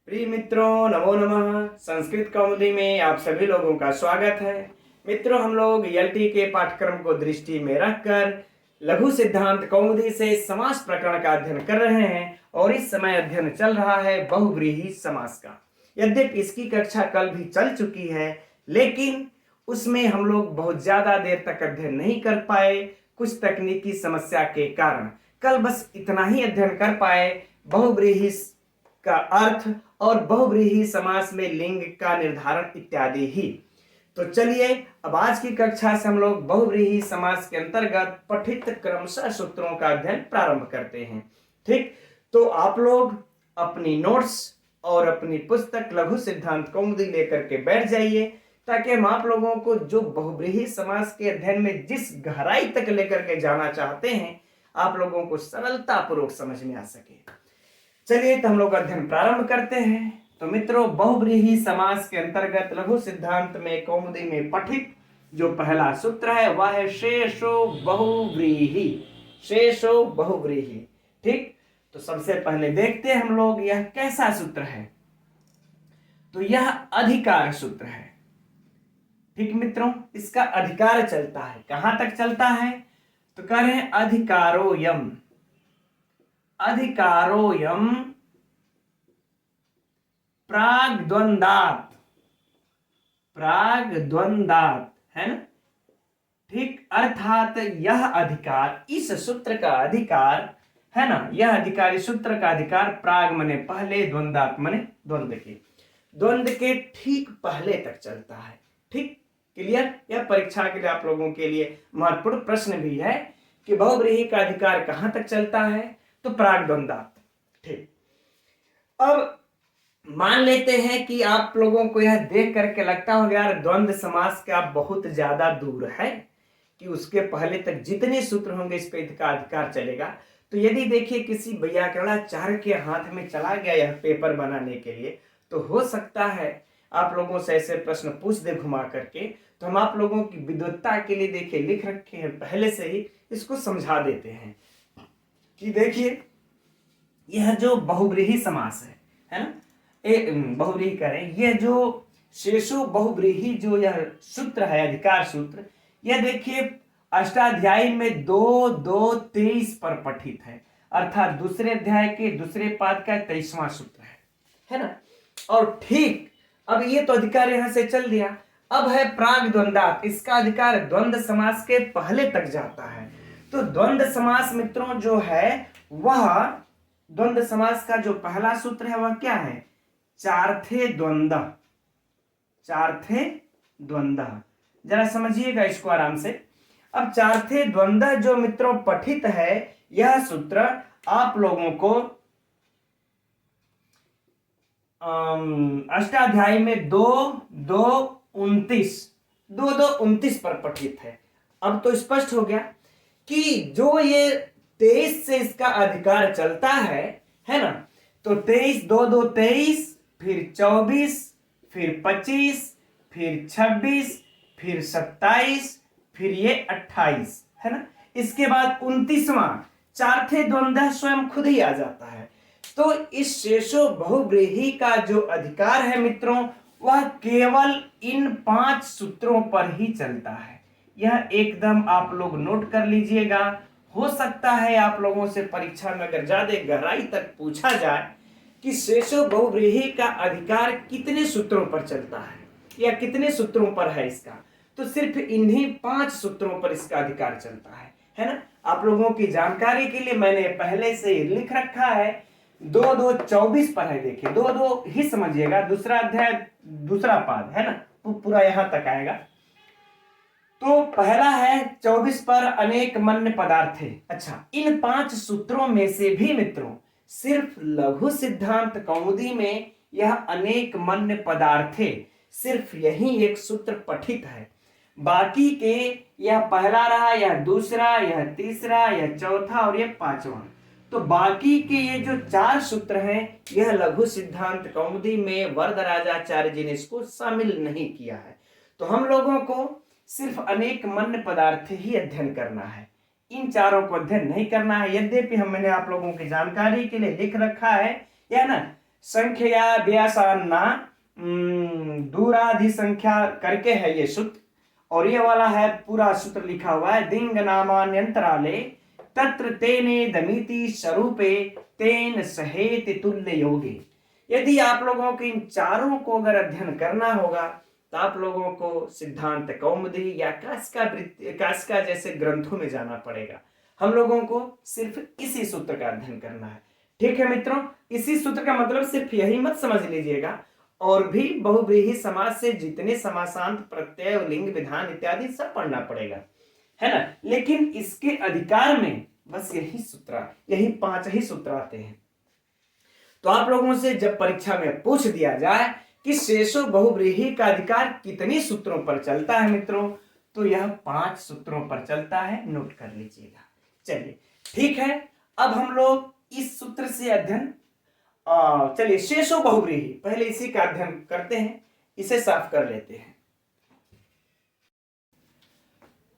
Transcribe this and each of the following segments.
प्रिय मित्रों, नमो नमः। संस्कृत कौमुदी में आप सभी लोगों का स्वागत है। मित्रों, हम लोग एलटी के पाठ्यक्रम को दृष्टि में रखकर लघु सिद्धांत कौमुदी से समास प्रकरण का अध्ययन कर रहे हैं और इस समय अध्ययन चल रहा है बहुव्रीहि समास का। यद्यपि इसकी कक्षा कल भी चल चुकी है, लेकिन उसमें हम लोग बहुत ज्यादा देर तक अध्ययन नहीं कर पाए, कुछ तकनीकी समस्या के कारण। कल बस इतना ही अध्ययन कर पाए, बहुव्रीहि का अर्थ और बहुव्रीहि समास में लिंग का निर्धारण इत्यादि ही। तो चलिए अब आज की कक्षा से हम लोग बहुव्रीहि समास के अंतर्गत पठित क्रमशः सूत्रों का अध्ययन प्रारंभ करते हैं। ठीक, तो आप लोग अपनी नोट्स और अपनी पुस्तक लघु सिद्धांत कौमुदी लेकर के बैठ जाइए, ताकि हम आप लोगों को जो बहुव्रीहि समास के अध्ययन में जिस गहराई तक लेकर के जाना चाहते हैं, आप लोगों को सरलता पूर्वक समझ में आ सके। चलिए तो हम लोग अध्ययन प्रारंभ करते हैं। तो मित्रों, बहुव्रीहि समास के अंतर्गत लघु सिद्धांत में कौमुदी में पठित जो पहला सूत्र है वह है शेषो बहुव्रीहि। शेषो बहुव्रीहि। ठीक, तो सबसे पहले देखते हैं हम लोग यह कैसा सूत्र है। तो यह अधिकार सूत्र है। ठीक मित्रों, इसका अधिकार चलता है। कहां तक चलता है? तो कह रहे हैं अधिकारोयम। अधिकारोयम प्राग्द्वंदात्। प्राग्द्वंदात् है ना। ठीक, अर्थात यह अधिकार, इस सूत्र का अधिकार है ना, यह अधिकार, इस सूत्र का अधिकार प्राग मने पहले, द्वंदात् मने द्वंद के ठीक पहले तक चलता है। ठीक, क्लियर? यह परीक्षा के लिए आप लोगों के लिए महत्वपूर्ण प्रश्न भी है कि बहुव्रीहि का अधिकार कहां तक चलता है? तो प्राग्द्वंदात्। ठीक, अब मान लेते हैं कि आप लोगों को यह देख करके लगता होगा यार द्वंद्व समास का बहुत ज्यादा दूर है कि उसके पहले तक जितने सूत्र होंगे इस पे इसका अधिकार चलेगा। तो यदि देखिए किसी व्याकरणाचार्य के हाथ में चला गया यह पेपर बनाने के लिए, तो हो सकता है आप लोगों से ऐसे प्रश्न पूछ दे घुमा करके। तो हम आप लोगों की विद्वत्ता के लिए देखिए लिख रखे हैं पहले से ही, इसको समझा देते हैं कि देखिए यह जो बहुव्रीहि समास है ना, बहुव्रीहि करें, यह जो शेषो बहुव्रीहि जो यह सूत्र है, अधिकार सूत्र, यह देखिए अष्टाध्यायी में 2-2-23 पर पठित है, अर्थात दूसरे अध्याय के दूसरे पाद का 23वां सूत्र है ना। और ठीक, अब ये तो अधिकार यहां से चल दिया। अब है प्राग्द्वंदात्। इसका अधिकार द्वंद्व समास के पहले तक जाता है। तो द्वंद्व समास मित्रों जो है वह, द्वंद्व समास का जो पहला सूत्र है वह क्या है? चार्थे द्वंद्व। चार्थे द्वंद्व, जरा समझिएगा इसको आराम से। अब चार्थे द्वंद्व जो मित्रों पठित है, यह सूत्र आप लोगों को अष्टाध्यायी में 2-2-29 पर पठित है। अब तो स्पष्ट हो गया कि जो ये 23 से इसका अधिकार चलता है ना। तो 23-2-2-23, फिर 24, फिर 25, फिर 26, फिर 27, फिर ये 28 है ना। इसके बाद 29वां चार्थे द्वंद्व स्वयं खुद ही आ जाता है। तो इस शेषो बहुव्रीहि का जो अधिकार है मित्रों, वह केवल इन 5 सूत्रों पर ही चलता है। यह एकदम आप लोग नोट कर लीजिएगा। हो सकता है आप लोगों से परीक्षा में अगर ज्यादा गहराई तक पूछा जाए कि शेषो बहुव्रीहि का अधिकार कितने सूत्रों पर चलता है या कितने सूत्रों पर है इसका, तो सिर्फ इन्हीं 5 सूत्रों पर इसका अधिकार चलता है ना। आप लोगों की जानकारी के लिए मैंने पहले से ही लिख रखा है, 2-2-24 पर है। देखिए 2-2 ही समझिएगा, दूसरा अध्याय दूसरा पाद है ना, पूरा यहां तक आएगा। तो पहला है 24 पर अनेक मन्य पदार्थे। अच्छा, इन 5 सूत्रों में से भी मित्रों सिर्फ लघु सिद्धांत कौमुदी में यह अनेक मन्य पदार्थे, सिर्फ यही एक सूत्र पठित है। बाकी के यह पहला रहा, यह दूसरा, यह तीसरा, यह चौथा और यह 5वां। तो बाकी के ये जो 4 सूत्र हैं, यह लघु सिद्धांत कौमुदी में वरदराजाचार्य जी ने इसको शामिल नहीं किया है। तो हम लोगों को सिर्फ अनेक मन्य पदार्थ ही अध्ययन करना है, इन चारों को अध्ययन नहीं करना है। यद्यपि मैंने आप लोगों की जानकारी के लिए लिख रखा है, यह ना संख्या व्यासान्ना दूराधि संख्या करके है ये सूत्र। और ये वाला है पूरा सूत्र लिखा हुआ है, दिंग नामान्यंतराले तत्र तेने दमिति स्वरूपे तेन सहेत तुल्य योगे। यदि आप लोगों को इन चारों को अगर अध्ययन करना होगा तो आप लोगों को सिद्धांत कौमुदी या कास्का जैसे ग्रंथों में जाना पड़ेगा। हम लोगों को सिर्फ इसी सूत्र का अध्ययन करना है। ठीक है मित्रों, इसी सूत्र का मतलब सिर्फ यही मत समझ लीजिएगा, और भी बहुव्रीहि समास से जितने समासांत प्रत्यय लिंग विधान इत्यादि सब पढ़ना पड़ेगा, है ना। लेकिन इसके अधिकार में बस यही सूत्र, यही 5 ही सूत्र आते हैं। तो आप लोगों से जब परीक्षा में पूछ दिया जाए कि शेषो बहुव्रीहि का अधिकार कितने सूत्रों पर चलता है मित्रों, तो यह 5 सूत्रों पर चलता है, नोट कर लीजिएगा। चलिए ठीक है, अब हम लोग इस सूत्र से अध्ययन, चलिए शेषो बहुव्रीहि, पहले इसी का अध्ययन करते हैं, इसे साफ कर लेते हैं।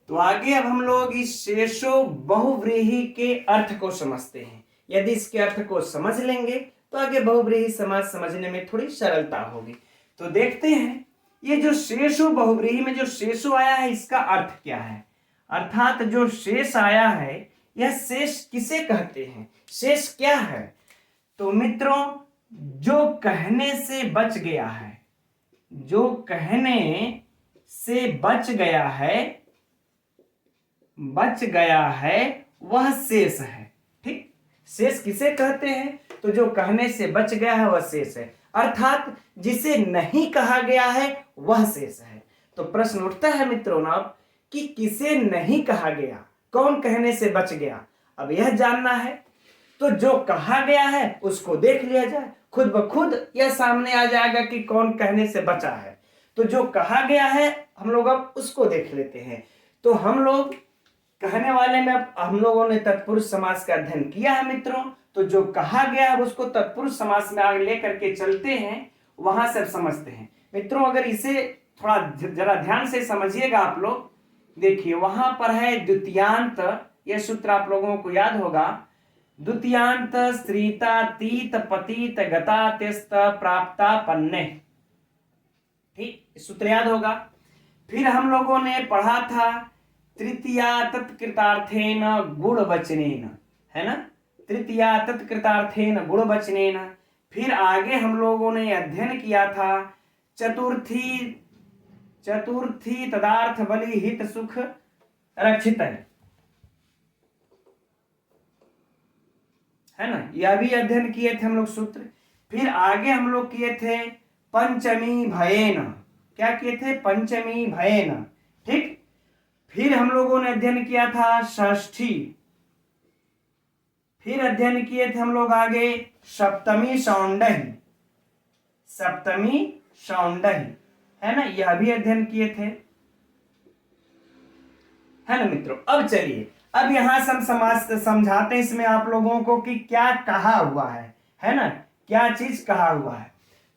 तो आगे अब हम लोग इस शेषो बहुव्रीहि के अर्थ को समझते हैं। यदि इसके अर्थ को समझ लेंगे तो आगे बहुव्रीहि समास समझने में थोड़ी सरलता होगी। तो देखते हैं ये जो शेषो बहुव्रीहि में जो शेषो आया है इसका अर्थ क्या है, अर्थात जो शेष आया है यह शेष किसे कहते हैं, शेष क्या है। तो मित्रों, जो कहने से बच गया है, जो कहने से बच गया है वह शेष है। ठीक, शेष किसे कहते हैं, तो जो कहने से बच गया है वह शेष है, अर्थात जिसे नहीं कहा गया है वह शेष है। तो प्रश्न उठता है मित्रों ना कि किसे नहीं कहा गया, कौन कहने से बच गया। अब यह जानना है तो जो कहा गया है उसको देख लिया जाए, खुद ब खुद यह सामने आ जाएगा कि कौन कहने से बचा है। तो जो कहा गया है हम लोग अब उसको देख लेते हैं। तो हम लोग कहने वाले में अब हम लोगों ने तत्पुरुष समास का अध्ययन किया है मित्रों, तो जो कहा गया है उसको तत्पुरुष समास में आगे लेकर के चलते हैं, वहां से समझते हैं मित्रों। अगर इसे थोड़ा जरा ध्यान से समझिएगा आप लोग, देखिए वहां पर है द्वितीयांत, यह सूत्र आप लोगों को याद होगा, द्वितीयांत स्त्रीता तीत पतित गता त्यस्त प्राप्ता पन्ने। ठीक, सूत्र याद होगा। फिर हम लोगों ने पढ़ा था तृतीया तत्कृतार्थेन गुणवचनेन, है ना, तृतीया तत्कृतार्थेन गुणवचनेन। फिर आगे हम लोगों ने अध्ययन किया था चतुर्थी तदार्थ बलि हित सुख रक्षित, है ना, यह भी अध्ययन किए थे हम लोग सूत्र। फिर आगे हम लोग किए थे पंचमी भयेन, क्या किए थे, पंचमी भयेन। ठीक, फिर हम लोगों ने अध्ययन किया था षष्ठी, फिर अध्ययन किए थे हम लोग आगे सप्तमी सौंडही, है ना, यह भी अध्ययन किए थे, है ना मित्रों। अब चलिए, अब यहां से हम समास समझाते हैं इसमें आप लोगों को कि क्या कहा हुआ है ना, क्या चीज कहा हुआ है।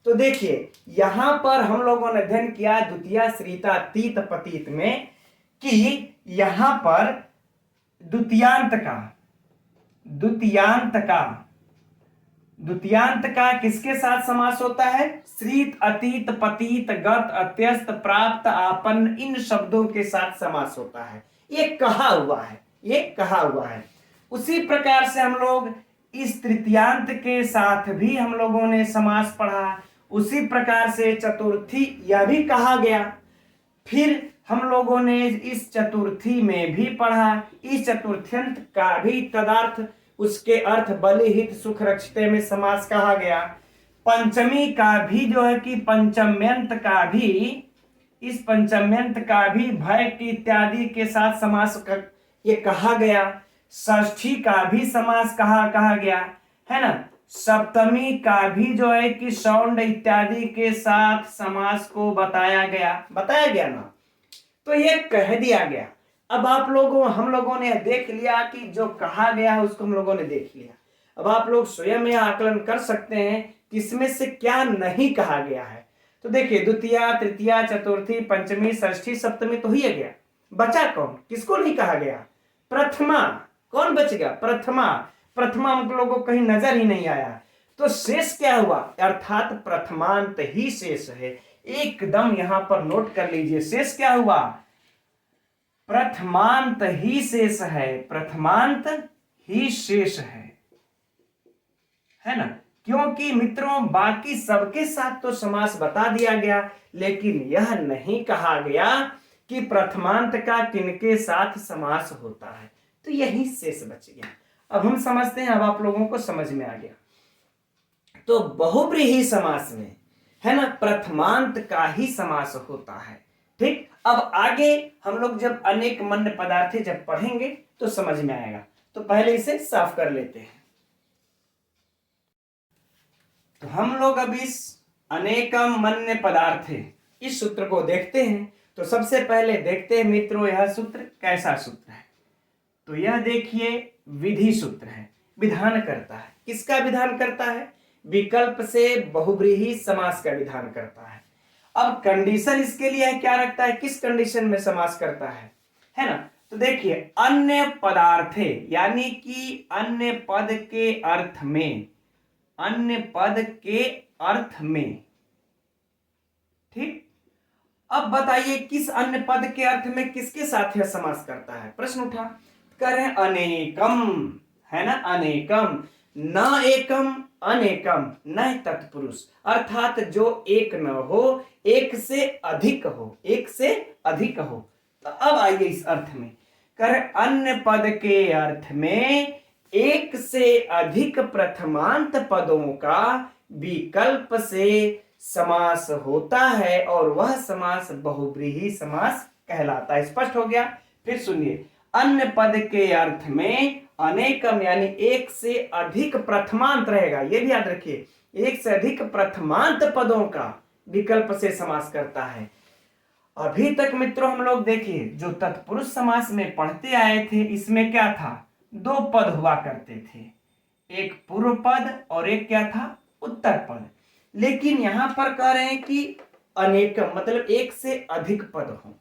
तो देखिए यहां पर हम लोगों ने अध्ययन किया द्वितीया श्रीता तीत पतित में कि यहां पर द्वितीयांत का किसके साथ समास होता है, श्रीत अतीत पतित गत अत्यस्त प्राप्त आपन्न, इन शब्दों के साथ समास होता है। ये कहा हुआ है। उसी प्रकार से हम लोग इस तृतीयांत के साथ भी हम लोगों ने समास पढ़ा। उसी प्रकार से चतुर्थी, यह भी कहा गया। फिर हम लोगों ने इस चतुर्थी में भी पढ़ा, इस चतुर्थ्यंत का भी तदार्थ, उसके अर्थ बलि हित सुख रक्षिते में समास कहा गया। पंचमी का भी जो है कि पंचम्यंत का भी, इस पंचम्यंत का भी भय की इत्यादि के साथ समास ये कहा गया। षष्ठी का भी समास कहा गया, है ना। सप्तमी का भी जो है कि सौंड इत्यादि के साथ समास को बताया गया ना, तो ये कह दिया गया। अब हम लोगों ने देख लिया कि जो कहा गया है उसको हम लोगों ने देख लिया। अब आप लोग स्वयं यह आकलन कर सकते हैं कि इसमें से क्या नहीं कहा गया है। तो देखिए द्वितीया तृतीया चतुर्थी पंचमी षष्ठी सप्तमी तो ही गया, बचा कौन, किसको नहीं कहा गया, प्रथमा। कौन बच गया, प्रथमा हम लोगों को कहीं नजर ही नहीं आया। तो शेष क्या हुआ, अर्थात प्रथमांत ही शेष है। एकदम यहां पर नोट कर लीजिए, शेष क्या हुआ, प्रथमांत ही शेष है, प्रथमांत ही शेष है ना। क्योंकि मित्रों बाकी सबके साथ तो समास बता दिया गया, लेकिन यह नहीं कहा गया कि प्रथमांत का किनके साथ समास होता है, तो यही शेष बच गया। अब हम समझते हैं, अब आप लोगों को समझ में आ गया। तो बहुब्रीहि समास में, है ना, प्रथमांत का ही समास होता है। ठीक, अब आगे हम लोग जब अनेक मन्य पदार्थे जब पढ़ेंगे तो समझ में आएगा। तो पहले इसे साफ कर लेते हैं। तो हम लोग अब इस अनेकम मन्य पदार्थे इस सूत्र को देखते हैं। तो सबसे पहले देखते हैं मित्रों, यह सूत्र कैसा सूत्र है। तो यह देखिए विधि सूत्र है, विधान करता है। किसका विधान करता है, विकल्प से बहुब्रीहि समास का विधान करता है। अब कंडीशन इसके लिए है, क्या रखता है, किस कंडीशन में समास करता है ना। तो देखिए अन्य पदार्थे, यानी कि अन्य पद के अर्थ में, अन्य पद के अर्थ में। ठीक, अब बताइए किस अन्य पद के अर्थ में किसके साथ यह समास करता है, प्रश्न उठा। कर रहे अनेकम, है ना, अनेकम, न एकम अनेकम न तत्पुरुष, अर्थात जो एक न हो, एक से अधिक हो, एक से अधिक हो। तो अब आइए इस अर्थ में, कर अन्य पद के अर्थ में एक से अधिक प्रथमांत पदों का विकल्प से समास होता है और वह समास बहुब्रीहि समास कहलाता है। स्पष्ट हो गया। फिर सुनिए, अन्य पद के अर्थ में अनेकम यानी एक से अधिक प्रथमांत रहेगा, यह भी याद रखिए, एक से अधिक प्रथमांत पदों का विकल्प से समास करता है। अभी तक मित्रों हम लोग देखिए जो तत्पुरुष समास में पढ़ते आए थे, इसमें क्या था, दो पद हुआ करते थे, एक पूर्व पद और एक क्या था, उत्तर पद। लेकिन यहां पर कह रहे हैं कि अनेकम मतलब एक से अधिक पद हो,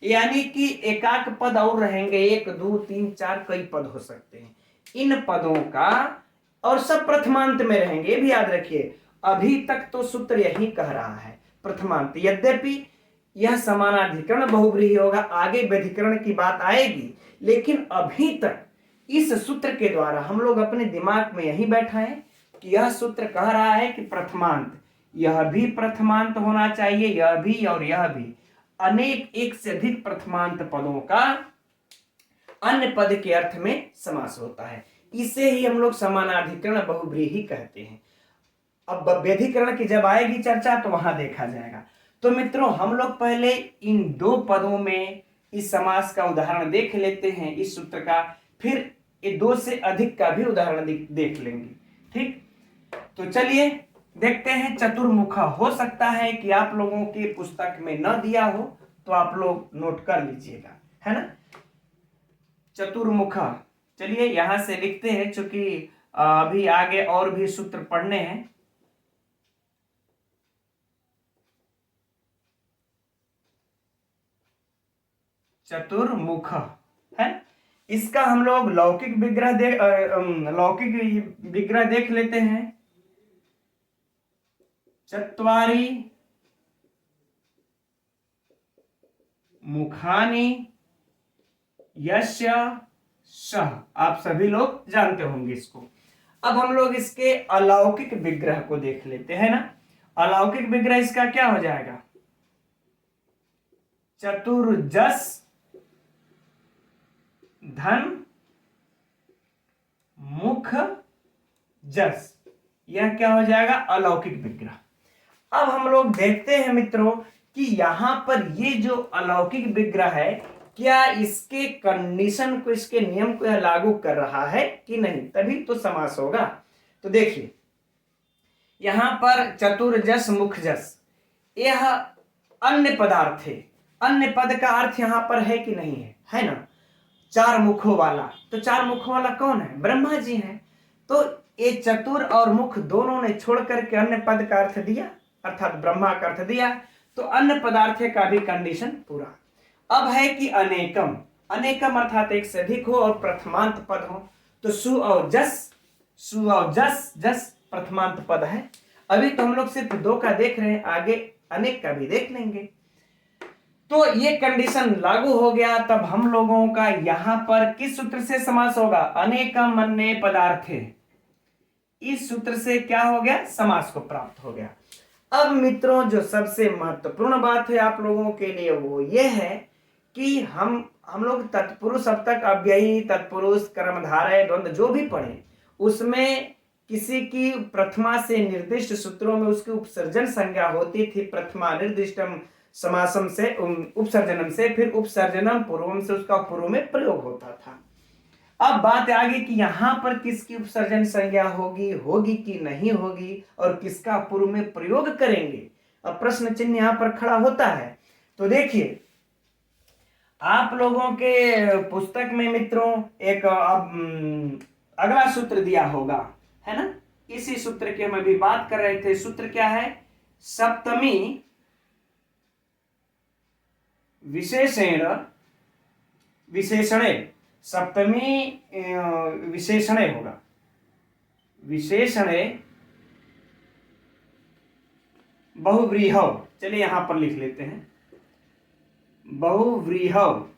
यानी कि एकाक पद और रहेंगे, 1 2 3 4 कई पद हो सकते हैं। इन पदों का, और सब प्रथमांत में रहेंगे, ये भी याद रखिए। अभी तक तो सूत्र यही कह रहा है प्रथमांत, यद्यपि यह समानाधिकरण बहुब्रीहि होगा, आगे व्यधिकरण की बात आएगी, लेकिन अभी तक इस सूत्र के द्वारा हम लोग अपने दिमाग में यही बैठाएं कि यह सूत्र कह रहा है कि प्रथमांत, यह भी प्रथमांत होना चाहिए, यह भी और यह भी, अनेक एक से अधिक प्रथमांत पदों का अन्य पद के अर्थ में समास होता है। इसे ही हम लोग समानाधिकरण बहुब्रीहि कहते हैं। अब व्यधिकरण की जब आएगी चर्चा तो वहां देखा जाएगा। तो मित्रों हम लोग पहले इन दो पदों में इस समास का उदाहरण देख लेते हैं इस सूत्र का, फिर ये दो से अधिक का भी उदाहरण देख लेंगे। ठीक, तो चलिए देखते हैं। चतुर्मुखा, हो सकता है कि आप लोगों के पुस्तक में न दिया हो तो आप लोग नोट कर लीजिएगा, है ना। चतुर्मुखा, चलिए यहां से लिखते हैं, चूंकि अभी आगे और भी सूत्र पढ़ने हैं। चतुर्मुख है, इसका हम लोग लौकिक विग्रह देख लेते हैं। चत्वारि मुखानि यस्य सः, आप सभी लोग जानते होंगे इसको। अब हम लोग इसके अलौकिक विग्रह को देख लेते हैं ना। अलौकिक विग्रह इसका क्या हो जाएगा, चतुर्जस धन मुख जस, यह क्या हो जाएगा, अलौकिक विग्रह। अब हम लोग देखते हैं मित्रों कि यहां पर ये जो अलौकिक विग्रह है, क्या इसके कंडीशन को, इसके नियम को यह लागू कर रहा है कि नहीं, तभी तो समास होगा। तो देखिए यहां पर चतुर्जस मुख जस, यह अन्य पदार्थ है। अन्य पद का अर्थ यहां पर है कि नहीं है, है ना, चार मुखों वाला। तो चार मुखों वाला कौन है, ब्रह्मा जी हैं। तो ये चतुर और मुख दोनों ने छोड़ करके अन्य पद का अर्थ दिया, अर्थात ब्रह्मा का अर्थ दिया, तो अन्य पदार्थ का भी कंडीशन पूरा। अब है कि अनेकम, अनेकम अर्थात एक से अधिक हो और प्रथमांत पद हो। तो सु और जस, सु और जस, जस प्रथमांत पद है। अभी तो हम लोग सिर्फ 2 का देख रहे हैं, आगे अनेक का भी देख लेंगे। तो ये कंडीशन लागू हो गया, तब हम लोगों का यहां पर किस सूत्र से समास होगा? अनेकम अन्य पदार्थे। इस सूत्र से क्या हो गया? समास को प्राप्त हो गया। अब मित्रों जो सबसे महत्वपूर्ण बात है आप लोगों के लिए वो ये है कि हम लोग तत्पुरुष अब तक अव्ययी, तत्पुरुष, कर्मधारय, द्वंद्व जो भी पढ़े उसमें किसी की प्रथमा से निर्दिष्ट सूत्रों में उसकी उपसर्जन संज्ञा होती थी। प्रथमा निर्दिष्टम समासम से उपसर्जनम से, फिर उपसर्जनम पूर्वम से उसका पूर्व में प्रयोग होता था। अब बात आगे कि यहां पर किसकी उपसर्जन संज्ञा होगी कि नहीं होगी, और किसका पूर्व में प्रयोग करेंगे। अब प्रश्न चिन्ह यहां पर खड़ा होता है। तो देखिए आप लोगों के पुस्तक में मित्रों एक अगला सूत्र दिया होगा, है ना? इसी सूत्र की हम अभी बात कर रहे थे। सूत्र क्या है? सप्तमी विशेषणे, सप्तमी विशेषणे होगा, विशेषणे बहुव्रीहव। चलिए यहां पर लिख लेते हैं बहुव्रीहव,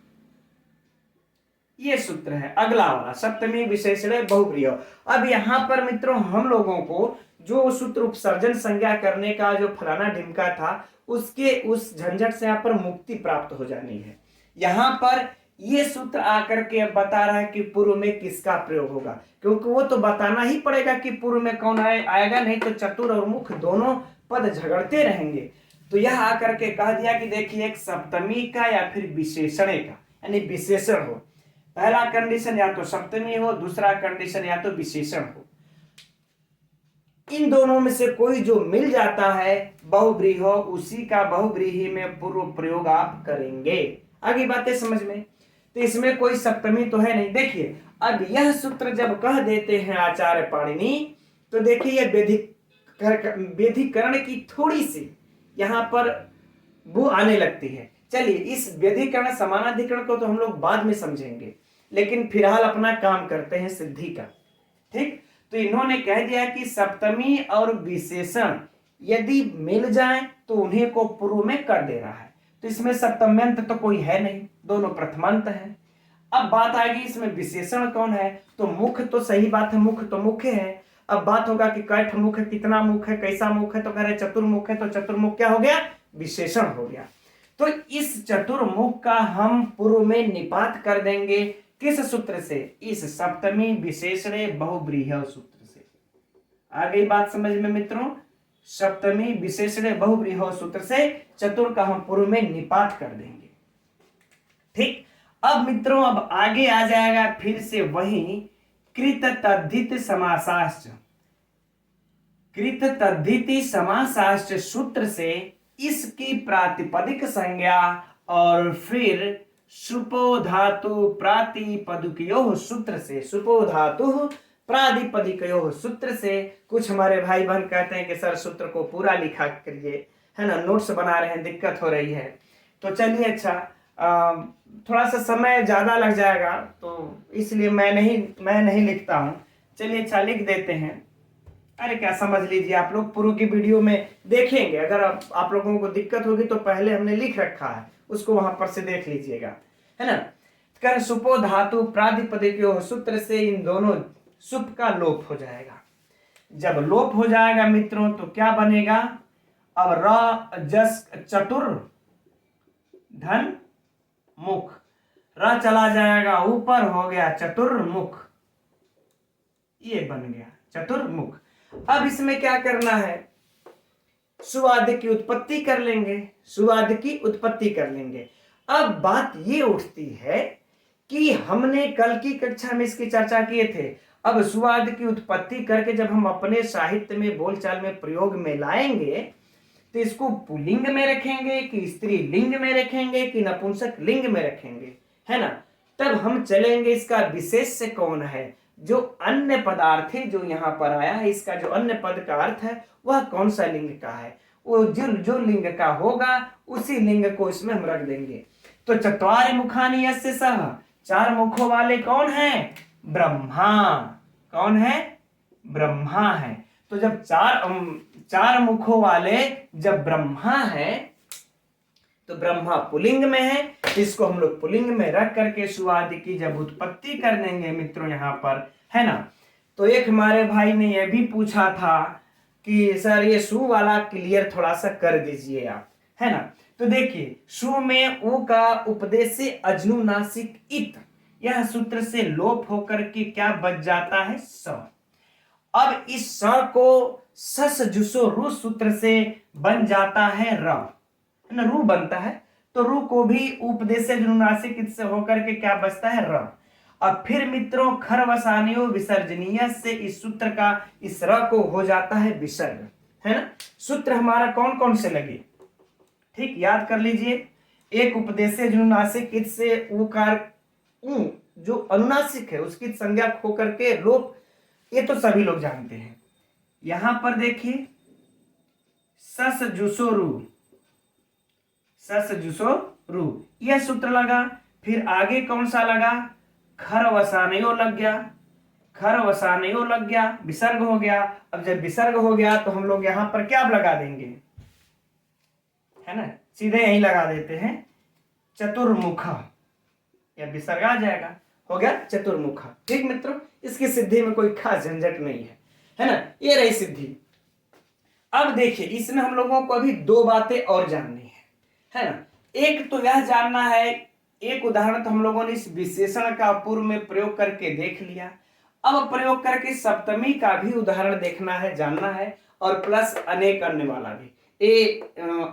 ये सूत्र है अगला वाला, सप्तमी विशेषणे बहुव्रीहव। अब यहां पर मित्रों हम लोगों को जो सूत्र उपसर्जन संज्ञा करने का जो फलाना ढिमका था उसके उस झंझट से यहाँ पर मुक्ति प्राप्त हो जानी है। यहाँ पर ये सूत्र आकर के अब बता रहा है कि पूर्व में किसका प्रयोग होगा, क्योंकि वो तो बताना ही पड़ेगा कि पूर्व में कौन आएगा, नहीं तो चतुर और मुख दोनों पद झगड़ते रहेंगे। तो यह आकर के कह दिया कि देखिए एक सप्तमी का या फिर विशेषणे का, यानी विशेषण हो। पहला कंडीशन या तो सप्तमी हो, दूसरा कंडीशन या तो विशेषण हो। इन दोनों में से कोई जो मिल जाता है बहुव्रीहि हो, उसी का बहुव्रीहि में पूर्व प्रयोग आप करेंगे। आगे बातें समझ में। तो इसमें कोई सप्तमी तो है नहीं। देखिए अब यह सूत्र जब कह देते हैं आचार्य पाणिनि, तो देखिए यह व्यधिकरण की थोड़ी सी यहां पर वो आने लगती है। चलिए इस व्यधिकरण समानाधिकरण को तो हम लोग बाद में समझेंगे, लेकिन फिलहाल अपना काम करते हैं सिद्धि का। ठीक, तो इन्होंने कह दिया कि सप्तमी और विशेषण यदि मिल जाए तो उन्हीं को पूर्व में कर दे रहा है। तो इसमें सप्तम्यंत तो कोई है नहीं, दोनों प्रथमांत है। अब बात आएगी इसमें विशेषण कौन है, तो मुख तो सही बात है, मुख तो मुख्य है। अब बात होगा कि कैठ मुख है, कितना मुख है, कैसा मुख है, तो कह रहे चतुर्मुख है, तो चतुर्मुख क्या हो गया? विशेषण हो गया। तो इस चतुर्मुख का हम पूर्व में निपात कर देंगे किस सूत्र से? इस सप्तमी विशेषणे बहुव्रीहि सूत्र से। आ गई बात समझ में मित्रों? सप्तमी विशेषणे बहुव्रीहि सूत्र से चतुर का हम पूर्व में निपात कर देंगे। ठीक, अब मित्रों अब आगे आ जाएगा फिर से वही कृत तद्धित समासाश्च। कृत तद्धिति समासाश्च सूत्र से इसकी प्रातिपदिक संज्ञा और फिर सुपो धातु प्रातिपदिकयोः सूत्र से, सुपो धातु प्रातिपदिकयोः सूत्र से। कुछ हमारे भाई बहन कहते हैं कि सर सूत्र को पूरा लिखा करिए, है ना, नोट्स बना रहे हैं, दिक्कत हो रही है। तो चलिए अच्छा, थोड़ा सा समय ज्यादा लग जाएगा तो इसलिए मैं नहीं लिखता हूँ। चलिए अच्छा लिख देते हैं। अरे क्या समझ लीजिए, आप लोग पूर्व की वीडियो में देखेंगे, अगर आप लोगों को दिक्कत होगी तो पहले हमने लिख रखा है, उसको वहां पर से देख लीजिएगा, है ना। कर सुपो धातु प्रातिपदिकयोः सूत्र से इन दोनों सुप का लोप हो जाएगा। जब लोप हो जाएगा मित्रों तो क्या बनेगा? अब र जस चतुर धन मुख, र चला जाएगा ऊपर, हो गया चतुर्मुख, ये बन गया चतुर्मुख। अब इसमें क्या करना है? सुवाद की उत्पत्ति कर लेंगे, सुवाद की उत्पत्ति कर लेंगे। अब बात ये उठती है कि हमने कल की कक्षा में इसकी चर्चा किए थे। अब सुवाद की उत्पत्ति करके जब हम अपने साहित्य में बोलचाल में प्रयोग में लाएंगे तो इसको पुल्लिंग में रखेंगे कि स्त्रीलिंग में रखेंगे कि नपुंसक लिंग में रखेंगे, है ना। तब हम चलेंगे इसका विशेष से कौन है, जो अन्य पदार्थी जो यहाँ पर आया है, इसका जो अन्य पद का अर्थ है वह कौन सा लिंग का है, वो जो लिंग का होगा उसी लिंग को इसमें हम रख देंगे। तो चत्वारि मुखानि यस्य सः, चार मुखों वाले कौन है? ब्रह्मा। कौन है? ब्रह्मा है। तो जब चार मुखों वाले जब ब्रह्मा है तो ब्रह्मा पुलिंग में है, इसको हम लोग पुलिंग में रख करके सुआदि की जब उत्पत्ति कर देंगे मित्रों यहाँ पर, है ना। तो एक हमारे भाई ने यह भी पूछा था कि सर ये सु वाला क्लियर थोड़ा सा कर दीजिए आप, है ना। तो देखिए सु में उ का उपदेश से अजनुनासिक इत, यह सूत्र से लोप होकर के क्या बच जाता है, स। अब इस स को सस जुसो रु सूत्र से बन जाता है र, है ना, रू बनता है। तो रू को भी उपदेश अनुनासिक से होकर के क्या बचता है, र। अब फिर मित्रों खर वसानियो विसर्जनीय से इस सूत्र का इस र को हो जाता है विसर्ग, है ना। सूत्र हमारा कौन कौन से लगे, ठीक याद कर लीजिए। एक उपदेश अनुनासिक से उकार उ जो अनुनासिक है उसकी संज्ञा होकर के लोप, ये तो सभी लोग जानते हैं। यहां पर देखिए सस जुसो रू, सस जुसो रू, यह सूत्र लगा। फिर आगे कौन सा लगा, खर वसानयो लग गया, खर वसानयो लग गया, विसर्ग हो गया। अब जब विसर्ग हो गया तो हम लोग यहां पर क्या लगा देंगे, है ना, सीधे यही लगा देते हैं चतुर्मुख, या विसर्ग आ जाएगा, हो गया चतुर्मुख। ठीक मित्रों, इसकी सिद्धि में कोई खास झंझट नहीं है ना, ये रही सिद्धि। अब देखिए इसमें हम लोगों को अभी दो बातें और जाननी है ना। एक तो यह जानना है, एक उदाहरण तो हम लोगों ने इस विशेषण का पूर्व में प्रयोग करके देख लिया। अब प्रयोग करके सप्तमी का भी उदाहरण देखना है, जानना है, और प्लस अनेक अन्य वाला भी,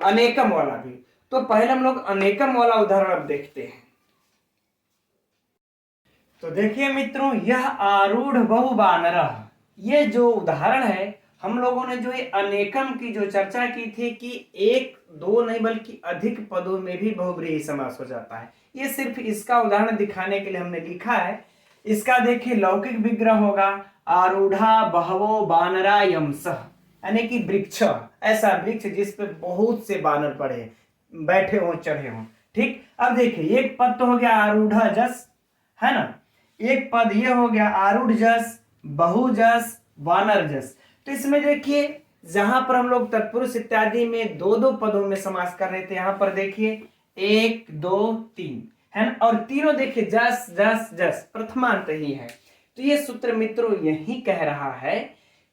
अनेकम वाला भी। तो पहले हम लोग अनेकम वाला उदाहरण अब देखते हैं। तो देखिए मित्रों, यह आरूढ़ बहु बानरः, ये जो उदाहरण है हम लोगों ने जो ये अनेकम की जो चर्चा की थी कि एक दो नहीं बल्कि अधिक पदों में भी बहुब्रीहि समास हो जाता है, ये सिर्फ इसका उदाहरण दिखाने के लिए हमने लिखा है। इसका देखिए लौकिक विग्रह होगा आरूढ़ा बहवो बानरा यमसः, यानी कि वृक्ष, ऐसा वृक्ष जिस पे बहुत से बानर पड़े बैठे हों चढ़े हों। ठीक, अब देखिए एक पद तो हो गया आरूढ़ जस, है ना, एक पद ये हो गया आरूढ़ जस, बहुजस, वानर जस। तो इसमें देखिए जहां पर हम लोग तत्पुरुष इत्यादि में दो दो पदों में समास कर रहे थे, यहां पर देखिए एक दो तीन, है ना, और तीनों देखिए जस जस जस प्रथमांत ही है। तो ये सूत्र मित्रों यही कह रहा है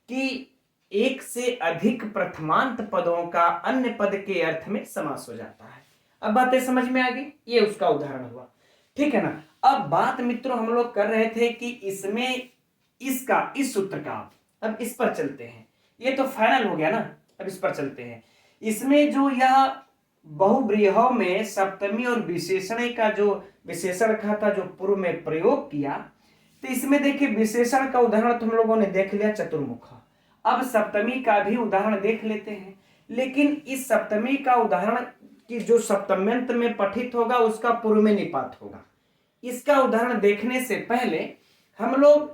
कि एक से अधिक प्रथमांत पदों का अन्य पद के अर्थ में समास हो जाता है। अब बातें समझ में आ गई, ये उसका उदाहरण हुआ, ठीक है ना। अब बात मित्रों हम लोग कर रहे थे कि इसमें इसका इस सूत्र का, अब इस पर चलते हैं, ये तो फाइनल हो गया ना, अब इस पर चलते हैं। इसमें जो यह बहुब्रीहौ में सप्तमी और विशेषण का जो विशेषण का था जो पूर्व में प्रयोग किया, तो इसमें देखिए विशेषण का उदाहरण तो हम लोगों ने देख लिया चतुर्मुख। अब सप्तमी का भी उदाहरण देख लेते हैं, लेकिन इस सप्तमी का उदाहरण की जो सप्तम्यंत में पठित होगा उसका पूर्व में निपात होगा। इसका उदाहरण देखने से पहले हम लोग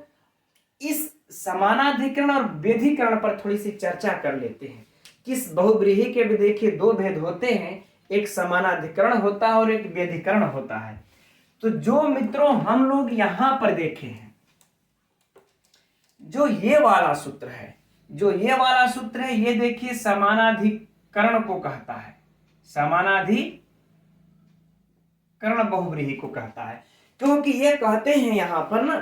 इस समानाधिकरण और व्यधिकरण पर थोड़ी सी चर्चा कर लेते हैं। किस बहुब्रीहि के भी देखिए दो भेद होते हैं, एक समानाधिकरण होता है और एक व्यधिकरण होता है। तो जो मित्रों हम लोग यहां पर देखे हैं, जो ये वाला सूत्र है, जो ये वाला सूत्र है, ये देखिए समानाधिकरण को कहता है, समानाधिकरण बहुब्रीहि को कहता है, क्योंकि ये कहते हैं यहां पर ना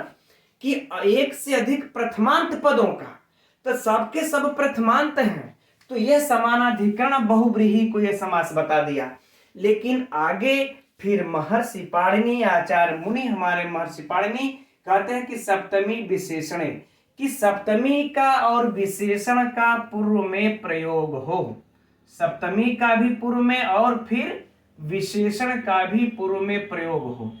कि एक से अधिक प्रथमांत पदों का, तो सबके सब प्रथमांत हैं, तो यह समानाधिकरण बहुब्रीहि को यह समास बता दिया। लेकिन आगे फिर महर्षि पाणिनि, आचार्य मुनि हमारे महर्षि पाणिनि कहते हैं कि सप्तमी विशेषण, कि सप्तमी का और विशेषण का पूर्व में प्रयोग हो, सप्तमी का भी पूर्व में और फिर विशेषण का भी पूर्व में प्रयोग हो।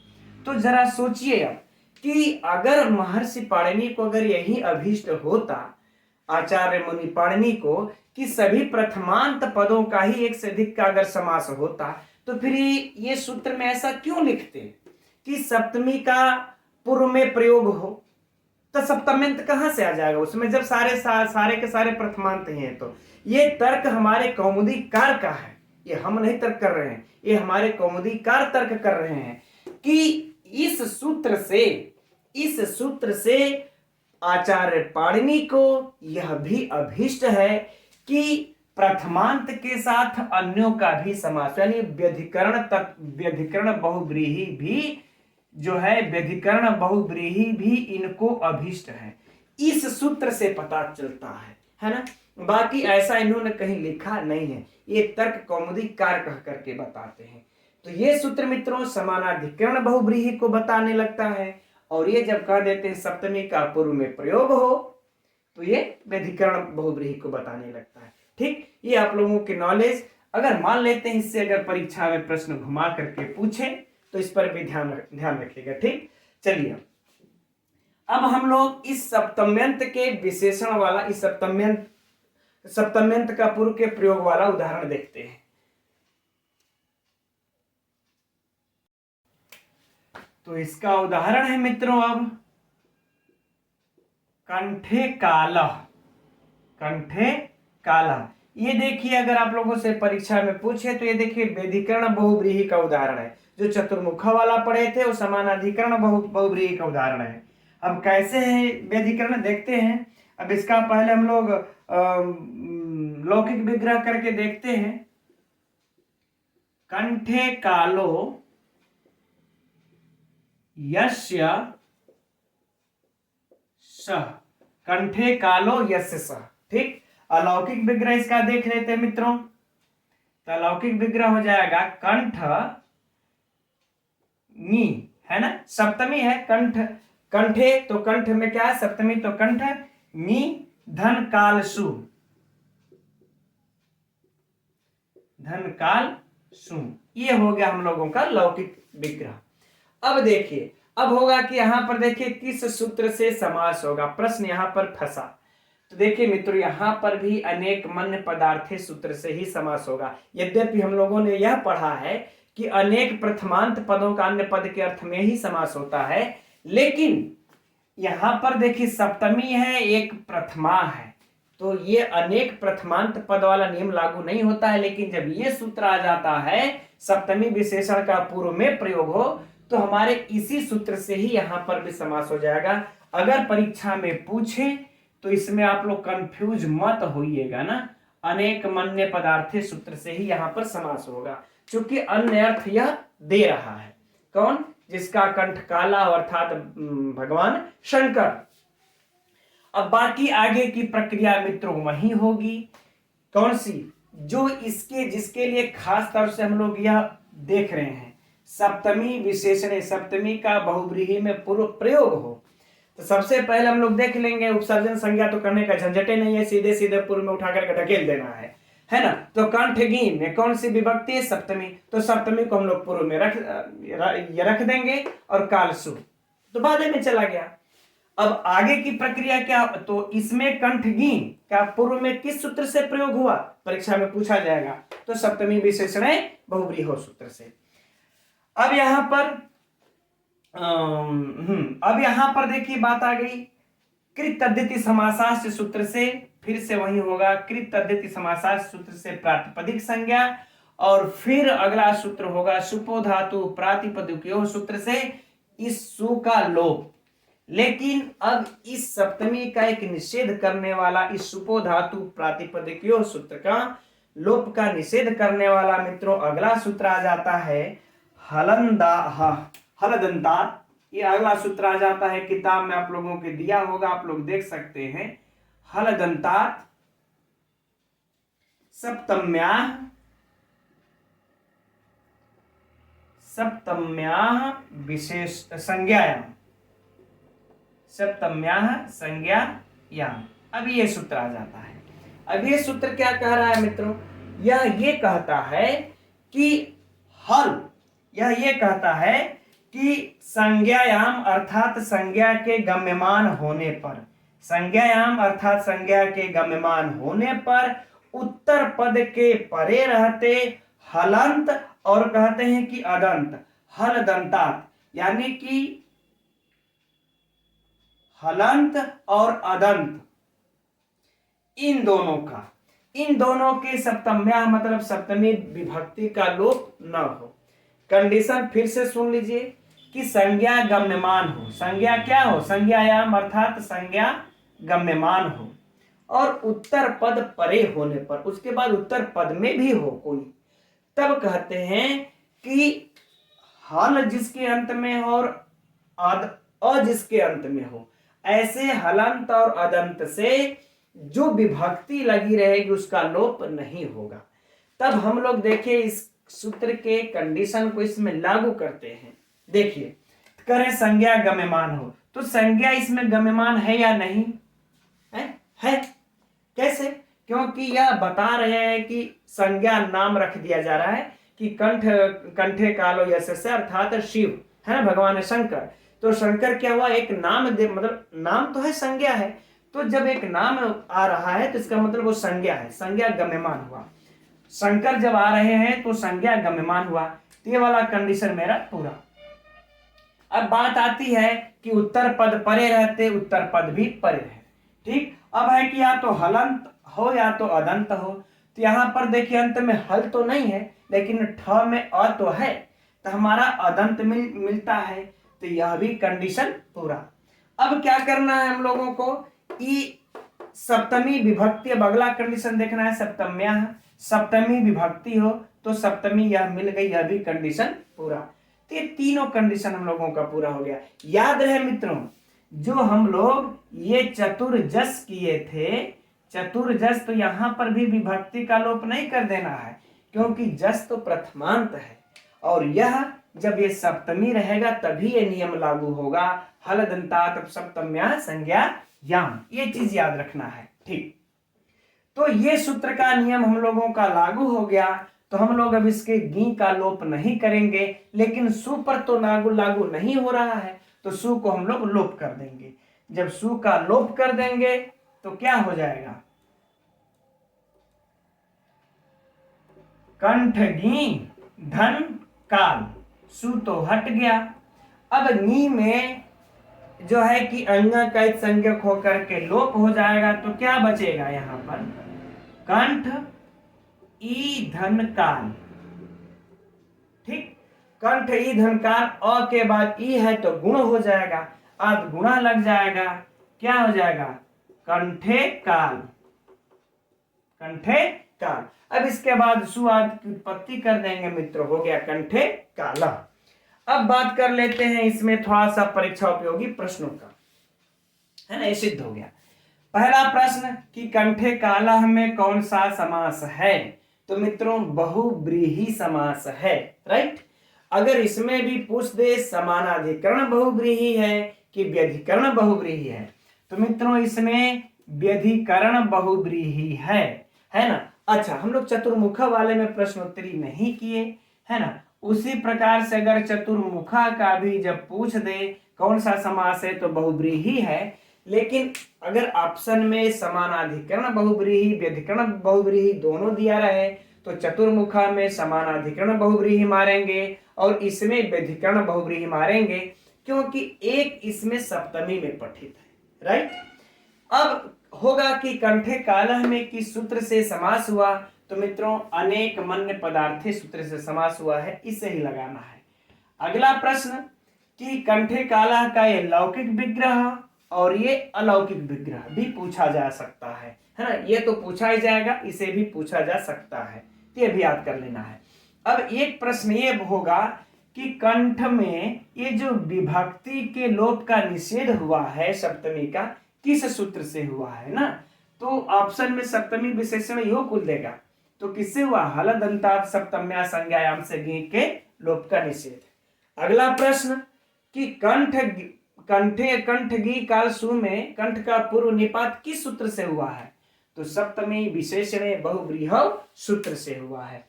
तो जरा सोचिए अब कि अगर महर्षि पाणिनि को अगर यही अभीष्ट होता आचार्य मुनि पाणिनि को कि सभी प्रथमांत पदों का ही एक से अधिक का अगर समास होता, तो फिर ये सूत्र में ऐसा क्यों लिखते कि सप्तमी का पूर्व में प्रयोग हो, तो सप्तम्यंत कहां से आ जाएगा उसमें जब सारे के सारे प्रथमांत हैं। तो ये तर्क हमारे कौमुदीकार का है, ये हम नहीं तर्क कर रहे हैं, ये हमारे कौमुदीकार तर्क कर रहे हैं कि इस सूत्र से आचार्य पाणिनि को यह भी अभीष्ट है कि प्रथमांत के साथ अन्यों का भी समास, यानी व्यधिकरण बहुव्रीहि भी जो है, व्यधिकरण बहुव्रीहि भी इनको अभीष्ट है। इस सूत्र से पता चलता है ना। बाकी ऐसा इन्होंने कहीं लिखा नहीं है, ये तर्क कौमुदी कार कह करके बताते हैं। तो ये सूत्र मित्रों समानाधिकरण बहुव्रीहि को बताने लगता है, और ये जब कह देते हैं सप्तमी का पूर्व में प्रयोग हो तो ये व्यधिकरण बहुव्रीहि को बताने लगता है। ठीक, ये आप लोगों की नॉलेज, अगर मान लेते हैं इससे अगर परीक्षा में प्रश्न घुमा करके पूछे तो इस पर भी ध्यान रखिएगा। ठीक, चलिए अब हम लोग इस सप्तम्यंत के विशेषण वाला, इस सप्तम्यंत का पूर्व के प्रयोग वाला उदाहरण देखते हैं। तो इसका उदाहरण है मित्रों अब कंठे काला। ये देखिए अगर आप लोगों से परीक्षा में पूछे तो ये देखिए व्यधिकरण बहुव्रीहि का उदाहरण है। जो चतुर्मुखा वाला पढ़े थे वो समानाधिकरण बहुव्रीहि का उदाहरण है। अब कैसे है व्यधिकरण देखते हैं। अब इसका पहले हम लोग लौकिक विग्रह करके देखते हैं। कंठे कालो यस्य सः, कंठे कालो यस्य सः। ठीक, अलौकिक विग्रह इसका देख लेते हैं मित्रों। तो अलौकिक विग्रह हो जाएगा कंठ नी, है ना, सप्तमी है कंठ, कंठे तो कंठ में क्या है सप्तमी, तो कंठ नी धन काल सु, धन काल सु, ये हो गया हम लोगों का लौकिक विग्रह। अब देखिए, अब होगा कि यहां पर देखिए किस सूत्र से समास होगा, प्रश्न यहां पर फंसा। तो देखिए मित्रों यहां पर भी अनेक मन्य पदार्थे सूत्र से ही समास होगा। यद्यपि हम लोगों ने यह पढ़ा है कि अनेक प्रथमांत पदों का अन्य पद के अर्थ में ही समास होता है, लेकिन यहां पर देखिए सप्तमी है, एक प्रथमा है, तो ये अनेक प्रथमांत पद वाला नियम लागू नहीं होता है। लेकिन जब ये सूत्र आ जाता है सप्तमी विशेषण का पूर्व में प्रयोग हो तो हमारे इसी सूत्र से ही यहां पर भी समास हो जाएगा। अगर परीक्षा में पूछे तो इसमें आप लोग कंफ्यूज मत होइएगा ना, अनेक मन्य पदार्थे सूत्र से ही यहां पर समास होगा, क्योंकि अन्य अर्थ यह दे रहा है। कौन? जिसका कंठ काला अर्थात भगवान शंकर। अब बाकी आगे की प्रक्रिया मित्रों वही होगी। कौन सी? जो इसके जिसके लिए खास तौर से हम लोग यह देख रहे हैं, सप्तमी विशेषण, सप्तमी का बहुव्रीहि में पूर्व प्रयोग हो। तो सबसे पहले हम लोग देख लेंगे, उपसर्जन संज्ञा तो करने का झंझटे नहीं है, सीधे सीधे पूर्व में उठा करके ढकेल देना है ना। तो कंठ गी में कौन सी विभक्ति है? सप्तमी, तो सप्तमी को हम लोग पूर्व में रख देंगे और कालसु तो बाद में चला गया। अब आगे की प्रक्रिया क्या? तो इसमें कंठगी का पूर्व में किस सूत्र से प्रयोग हुआ, परीक्षा में पूछा जाएगा, तो सप्तमी विशेषण बहुव्रीहि सूत्र से। अब यहां पर देखिए बात आ गई कृत तद्धिति समासाश्च सूत्र से, फिर से वही होगा कृत तद्धिति समासाश्च सूत्र से प्रातिपदिक संज्ञा, और फिर अगला सूत्र होगा सुपो धातु प्रातिपदिकयोः सूत्र से इस सु का लोप। लेकिन अब इस सप्तमी का एक निषेध करने वाला, इस सुपो धातु प्रातिपदिकयोः सूत्र का लोप का निषेध करने वाला मित्रों अगला सूत्र आ जाता है हलदंतात। ये अगला सूत्र आ जाता है, किताब में आप लोगों के दिया होगा, आप लोग देख सकते हैं। हलदंतात सप्तम्याः विशेष संज्ञायाम, सप्तम्याः संज्ञायाम। अब ये सूत्र आ जाता है। अब ये सूत्र क्या कह रहा है मित्रों? ये कहता है कि संज्ञायाम अर्थात संज्ञा के गम्यमान होने पर, संज्ञायाम अर्थात संज्ञा के गम्यमान होने पर उत्तर पद के परे रहते हलंत और कहते हैं कि अदंत, हलदंतात, यानी कि हलंत और अदंत, इन दोनों के सप्तम्या मतलब सप्तमी विभक्ति का लोप न हो। कंडीशन फिर से सुन लीजिए कि संज्ञा गम्यमान हो, संज्ञा क्या हो, संज्ञायाम अर्थात संज्ञा गम्यमान हो, और उत्तर पद परे होने पर, उसके बाद उत्तर पद में भी हो कोई, तब कहते हैं कि हल जिसके अंत में हो और अ जिसके अंत में हो, ऐसे हलंत और अदंत से जो विभक्ति लगी रहेगी उसका लोप नहीं होगा। तब हम लोग देखिए इस सूत्र के कंडीशन को इसमें लागू करते हैं। देखिए करें संज्ञा गम्यमान हो, तो संज्ञा इसमें गम्यमान है या नहीं है? कैसे? क्योंकि यह बता रहे हैं कि संज्ञा नाम रख दिया जा रहा है कि कंठे कालो यशस्य अर्थात शिव है ना, भगवान शंकर। तो शंकर क्या हुआ, एक नाम दे, मतलब नाम तो है, संज्ञा है। तो जब एक नाम आ रहा है तो इसका मतलब वो संज्ञा है, संज्ञा गम्यमान हुआ। शंकर जब आ रहे हैं तो संज्ञा गम्यमान हुआ। तो ये वाला कंडीशन मेरा पूरा। अब बात आती है कि उत्तर पद परे रहते, उत्तर पद भी परे रहे। ठीक, अब है कि या तो हलंत हो या तो अदंत हो। तो यहां पर देखिए अंत में हल तो नहीं है, लेकिन ठ में अ तो है, तो हमारा अदंत मिलता है। तो यह भी कंडीशन पूरा। अब क्या करना है हम लोगों को, ई सप्तमी विभक्ति। अब अगला कंडीशन देखना है, सप्तम्या सप्तमी विभक्ति हो तो सप्तमी यह मिल गई, यह भी कंडीशन पूरा। तो ये तीनों कंडीशन हम लोगों का पूरा हो गया। याद रहे मित्रों, जो हम लोग ये चतुर्जस किए थे, चतुर्जस, तो यहां पर भी विभक्ति का लोप नहीं कर देना है, क्योंकि जस तो प्रथमांत है, और यह जब ये सप्तमी रहेगा तभी ये नियम लागू होगा। हल दंतात सप्तम्या संज्ञा याम, ये चीज याद रखना है। ठीक, तो ये सूत्र का नियम हम लोगों का लागू हो गया। तो हम लोग अब इसके गी का लोप नहीं करेंगे, लेकिन सु पर तो लागू नहीं हो रहा है, तो सु को हम लोग लोप कर देंगे। जब सु का लोप कर देंगे तो क्या हो जाएगा, कंठ गी धन काल, सु तो हट गया। अब नी में जो है कि अंगा का संज्ञक होकर के लोप हो जाएगा, तो क्या बचेगा यहां पर, कंठ ई धन काल। ठीक, कंठ ई धन काल, अ के बाद ई है तो गुण हो जाएगा, अद गुणा लग जाएगा, क्या हो जाएगा, कंठे काल, कंठे काल। अब इसके बाद सुआद की उत्पत्ति कर देंगे मित्रों, हो गया कंठे काला। अब बात कर लेते हैं इसमें थोड़ा सा परीक्षा उपयोगी प्रश्नों का, है ना, ये सिद्ध हो गया। पहला प्रश्न कि कंठे काला में कौन सा समास है, तो मित्रों बहुब्रीही समास है, राइट। अगर इसमें भी पूछ दे समानाधिकरण बहुब्रीही है कि व्यधिकरण बहुब्रीही है, तो मित्रों इसमें व्यधिकरण बहुब्रीही है ना। अच्छा, हम लोग चतुर्मुखा वाले में प्रश्नोत्तरी नहीं किए, है ना। उसी प्रकार से अगर चतुर्मुखा का भी जब पूछ दे कौन सा समास है तो बहुब्रीही है, लेकिन अगर ऑप्शन में समानाधिकरण बहुब्रीही व्यधिकरण बहुब्रीही दोनों दिया रहे तो चतुर्मुखा में समानाधिकरण बहुब्रीही मारेंगे और इसमें व्यधिकरण बहुब्रीही मारेंगे, क्योंकि एक इसमें सप्तमी में पठित है, राइट। अब होगा कि कंठे कालह में किस सूत्र से समास हुआ, तो मित्रों अनेक मन्य पदार्थे सूत्र से समास हुआ है, इसे ही लगाना है। अगला प्रश्न कि कंठे कालह का ये लौकिक विग्रह और ये अलौकिक विग्रह भी पूछा जा सकता है ना। ये तो पूछा ही जाएगा, इसे भी पूछा जा सकता है, तो ये भी याद कर लेना है। अब एक प्रश्न ये होगा कि कंठ में ये जो विभक्ति के लोप का निषेध हुआ है सप्तमी का, किस सूत्र से हुआ है ना, तो ऑप्शन में सप्तमी विशेषण योग कुल देगा, तो किससे हुआ, हल दंतात सप्तम्या संज्ञायाम से गी के लोप का निषेध। अगला प्रश्न कि कंठ गी काल सु में कंठ का पूर्व निपात किस सूत्र से हुआ है, तो सप्तमी विशेषणे बहुव्रीहव सूत्र से हुआ है।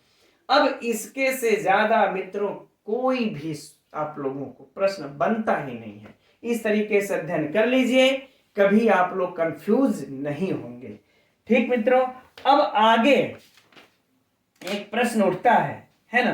अब इसके से ज्यादा मित्रों कोई भी आप लोगों को प्रश्न बनता ही नहीं है। इस तरीके से अध्ययन कर लीजिए, कभी आप लोग कंफ्यूज नहीं होंगे। ठीक मित्रों, अब आगे एक प्रश्न उठता है ना।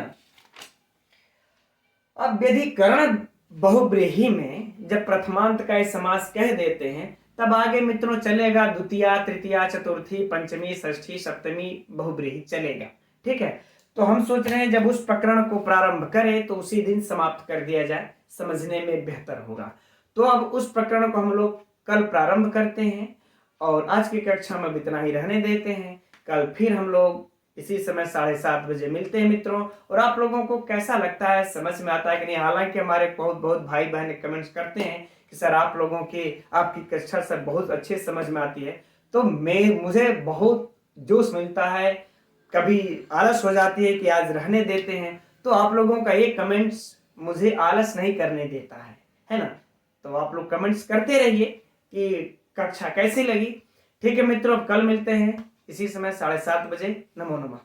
अब व्यधिकरण बहुब्रीही में जब प्रथमांत का समास कह देते हैं, तब आगे मित्रों चलेगा द्वितीया तृतीया चतुर्थी पंचमी षष्ठी सप्तमी बहुब्रीही चलेगा, ठीक है। तो हम सोच रहे हैं जब उस प्रकरण को प्रारंभ करें तो उसी दिन समाप्त कर दिया जाए, समझने में बेहतर होगा। तो अब उस प्रकरण को हम लोग कल प्रारंभ करते हैं और आज की कक्षा में इतना ही रहने देते हैं। कल फिर हम लोग इसी समय 7:30 बजे मिलते हैं मित्रों। और आप लोगों को कैसा लगता है, समझ में आता है कि नहीं? हालांकि हमारे बहुत बहुत भाई बहन कमेंट्स करते हैं कि सर आप लोगों की आपकी कक्षा सर बहुत अच्छे समझ में आती है। तो मुझे बहुत जोश मिलता है, कभी आलस हो जाती है कि आज रहने देते हैं। तो आप लोगों का ये कमेंट्स मुझे आलस नहीं करने देता है ना? तो आप लोग कमेंट्स करते रहिए कि कक्षा कैसी लगी। ठीक है मित्रों, अब कल मिलते हैं इसी समय 7:30 बजे। नमो नमः।